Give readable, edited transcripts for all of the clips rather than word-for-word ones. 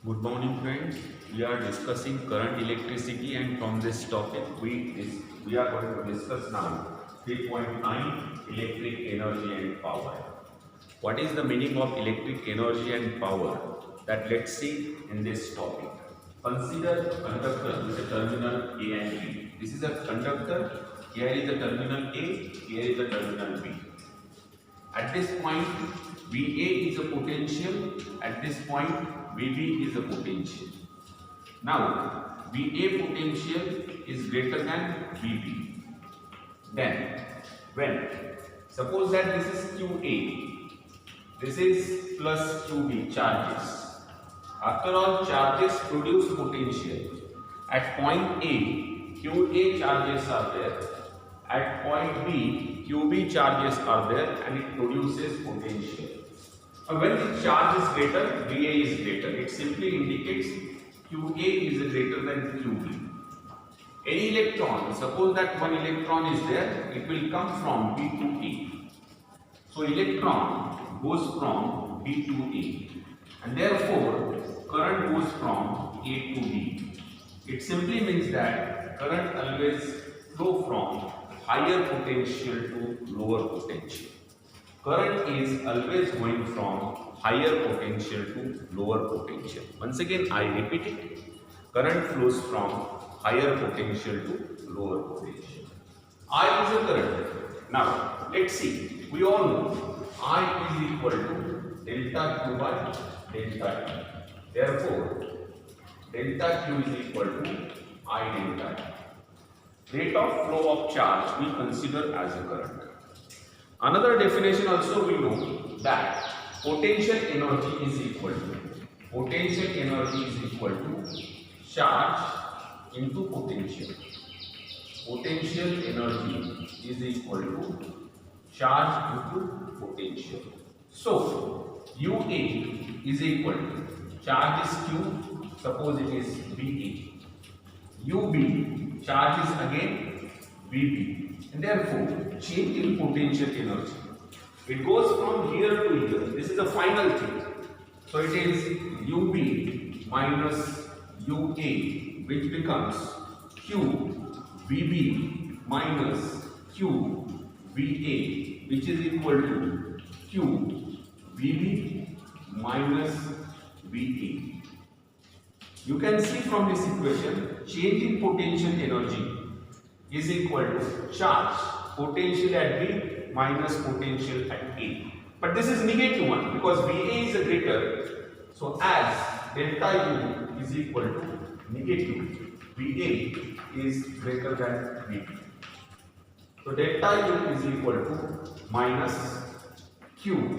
Good morning, friends. We are discussing current electricity, and from this topic, we are going to discuss now 3.9 electric energy and power. What is the meaning of electric energy and power? That let's see in this topic. Consider a conductor with a terminal A and B. This is a conductor. Here is the terminal A. Here is the terminal B. At this point, VA is a potential. At this point, VB is a potential. Now, VA potential is greater than VB. Then, when suppose that this is QA, this is plus QB charges. After all, charges produce potential. At point A, QA charges are there. At point B, QB charges are there and it produces potential. When the charge is greater, VA is greater. It simply indicates QA is greater than QB. Any electron, suppose that one electron is there, it will come from B to A. So electron goes from B to A, and therefore current goes from A to B. It simply means that current always flow from higher potential to lower potential. Current is always going from higher potential to lower potential. Once again, I repeat it. Current flows from higher potential to lower potential. I is a current. Now, let's see. We all know I is equal to delta Q by delta T. Therefore, delta Q is equal to I delta T. Rate of flow of charge we consider as a current. Another definition also we know that potential energy is equal to charge into potential. Potential energy is equal to charge into potential. So UA is equal to charge is Q, suppose it is VA. UB charge is again VB, and therefore change in potential energy. It goes from here to here. This is the final thing. So it is UB minus UA, which becomes Q VB minus Q VA, which is equal to Q VB minus VA. You can see from this equation, change in potential energy is equal to charge potential at B minus potential at A. But this is negative one because VA is a greater. So as delta U is equal to negative, VA is greater than VB. So delta U is equal to minus Q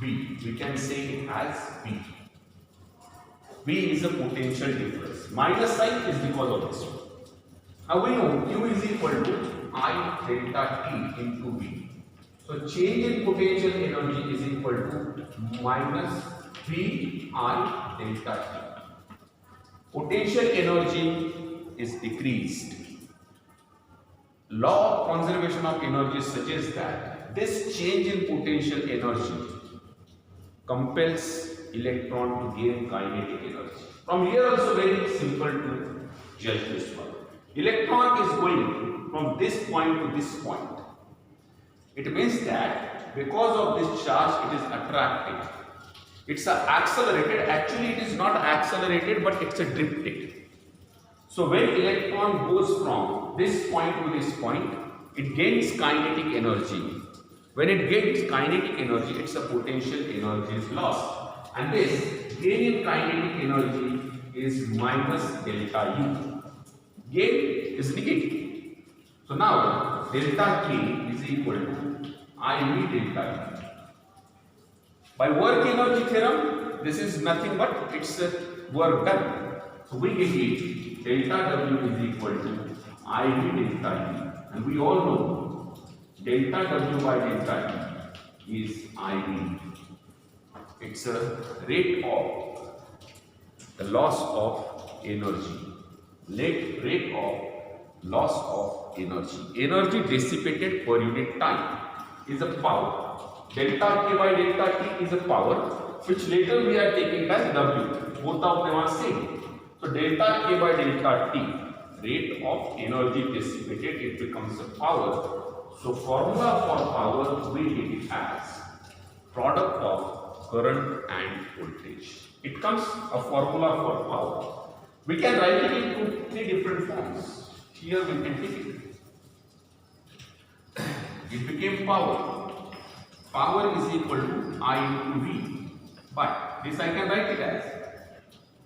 B. We can say it as B. B is a potential difference. Minus sign is because of this one. Now we know Q is equal to I delta T into B. So change in potential energy is equal to minus V I delta T. Potential energy is decreased. Law of conservation of energy suggests that this change in potential energy compels electron to gain kinetic energy. From here also very simple to judge this one. Electron is going from this point to this point. It means that because of this charge it is attracted. It's accelerated. Actually it is not accelerated but it's a drifted. So when electron goes from this point to this point, it gains kinetic energy. When it gains kinetic energy, it's a potential energy is lost. And this gain in kinetic energy is minus delta U. Gain is negative. So now delta K is equal to IV delta U. By work energy theorem, this is nothing but it's a work done. So we get delta W is equal to IV delta U. And we all know delta W by delta U is IV. It's a rate of the loss of energy. Rate of loss of energy. Energy dissipated per unit time is a power. Delta K by delta T is a power. which later we are taking as W. Both of them are same. So delta K by delta T, rate of energy dissipated, it becomes a power. So formula for power we take as product of current and voltage. It comes a formula for power. We can write it into three different forms. Here we can take it. It became power. Power is equal to I into V. But this I can write it as,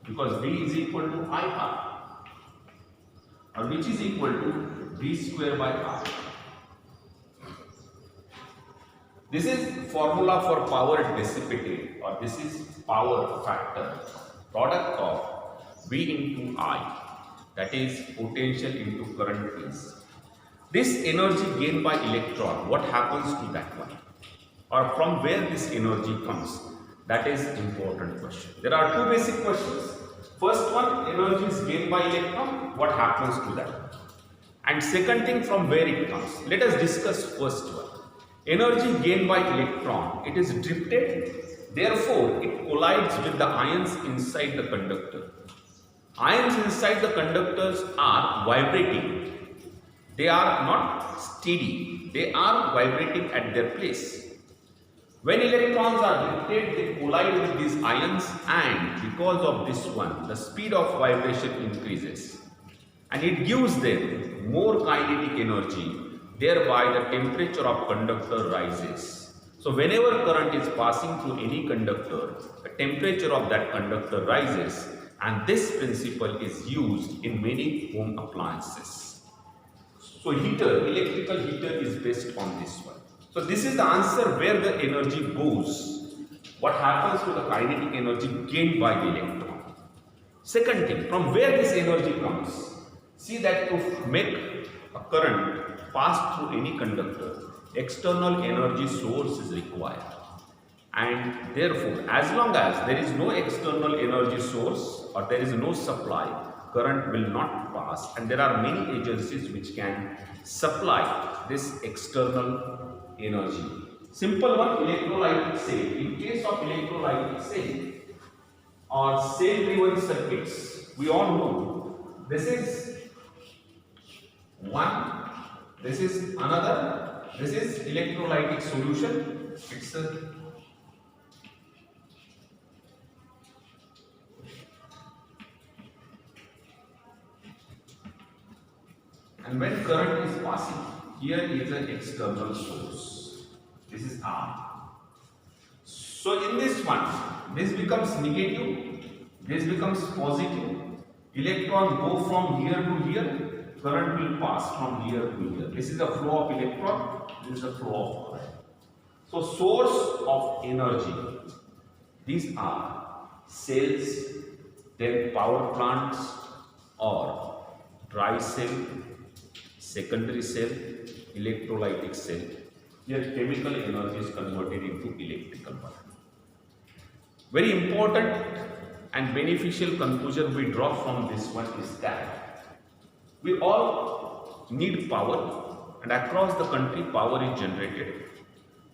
because V is equal to I R, or which is equal to V square by R. This is formula for power dissipated, or this is power factor, product of V into I, that is potential into current phase. This energy gained by electron, what happens to that one? Or from where this energy comes? That is important question. There are two basic questions. First one, energy is gained by electron, what happens to that? And second thing, from where it comes. Let us discuss first one. Energy gained by electron, it is drifted, therefore it collides with the ions inside the conductor. Ions inside the conductors are vibrating. They are not steady, they are vibrating at their place. When electrons are drifted, they collide with these ions, and because of this one, the speed of vibration increases. And it gives them more kinetic energy, thereby the temperature of conductor rises. So whenever current is passing through any conductor, the temperature of that conductor rises, and this principle is used in many home appliances. So heater, electrical heater is based on this one. So this is the answer where the energy goes. What happens to the kinetic energy gained by the electron? Second thing, from where this energy comes? See that to make a current pass through any conductor, external energy source is required. And therefore, as long as there is no external energy source or there is no supply, current will not pass. And there are many agencies which can supply this external energy. Simple one, electrolytic cell. In case of electrolytic cell or cell-driven circuits, we all know this is one, this is another, this is electrolytic solution. It's a and when current is passing, here is an external source. This is R. So in this one, this becomes negative, this becomes positive. Electron go from here to here, current will pass from here to here. This is the flow of electron, this is the flow of current. So source of energy, these are cells, then power plants or dry cell, secondary cell, electrolytic cell. Here chemical energy is converted into electrical power. Very important and beneficial conclusion we draw from this one is that we all need power, and across the country power is generated.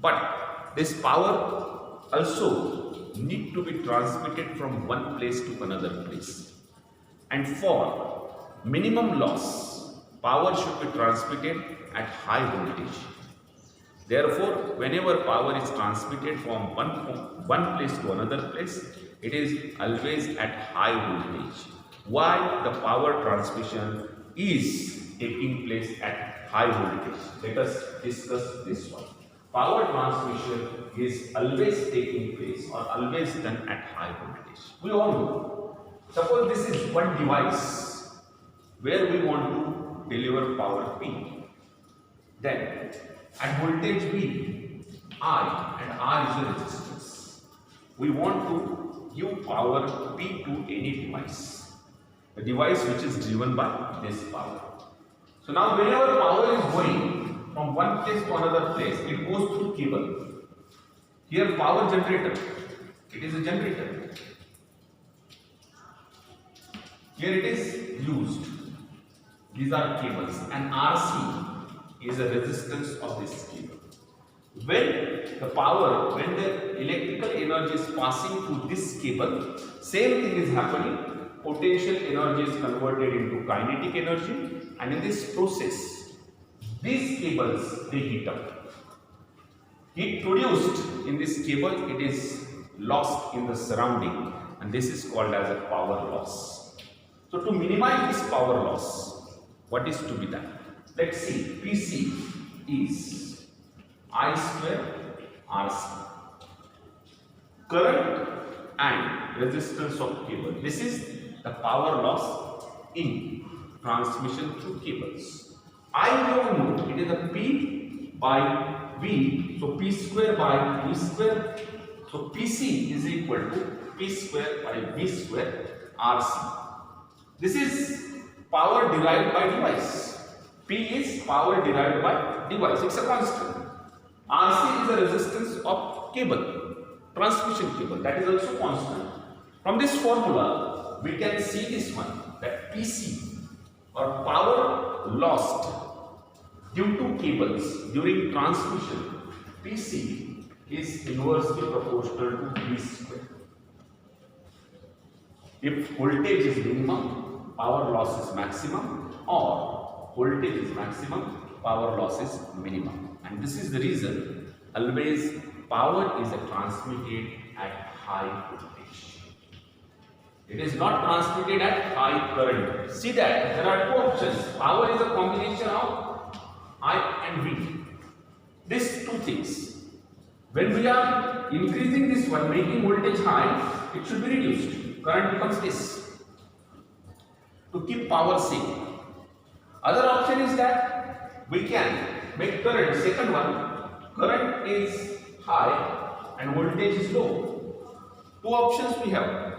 But this power also need to be transmitted from one place to another place. And for minimum loss, power should be transmitted at high voltage. Therefore, whenever power is transmitted from one place to another place, it is always at high voltage. Why the power transmission is taking place at high voltage? Let us discuss this one. Power transmission is always taking place or always done at high voltage. We all know. Suppose this is one device where we want to deliver power P. Then at voltage V, I and R is a resistance. We want to give power P to any device. A device which is driven by this power. So now whenever power is going from one place to another place, it goes through cable. Here power generator, it is a generator. Here it is used. These are cables, and RC is a resistance of this cable. when the electrical energy is passing through this cable, same thing is happening. Potential energy is converted into kinetic energy, and in this process, these cables they heat up. Heat produced in this cable, it is lost in the surrounding, and this is called as a power loss. So to minimize this power loss, what is to be done? Let's see, PC is I square RC. Current and resistance of cable. This is the power loss in transmission through cables. I know it is a P by V, so P square by V square. So PC is equal to P square by V square RC. This is power derived by device. P is power derived by device. It's a constant. RC is the resistance of cable, transmission cable. That is also constant. From this formula, we can see this one, that PC or power lost due to cables during transmission, PC is inversely proportional to V square. If voltage is minimum, power loss is maximum, or voltage is maximum, power loss is minimum. And this is the reason always power is transmitted at high voltage. It is not transmitted at high current. See that there are two options. Power is a combination of I and V. These two things. When we are increasing this one, making voltage high, it should be reduced. Current becomes this. To keep power safe. Other option is that we can make current, second one, current is high and voltage is low. Two options we have.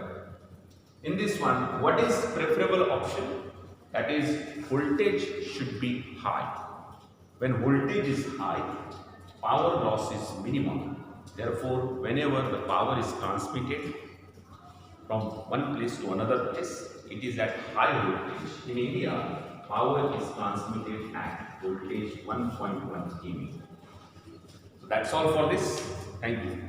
In this one, what is preferable option? That is, voltage should be high. When voltage is high, power loss is minimum. Therefore, whenever the power is transmitted from one place to another place, it is at high voltage. In India, power is transmitted at voltage 1.1 kV. So that's all for this. Thank you.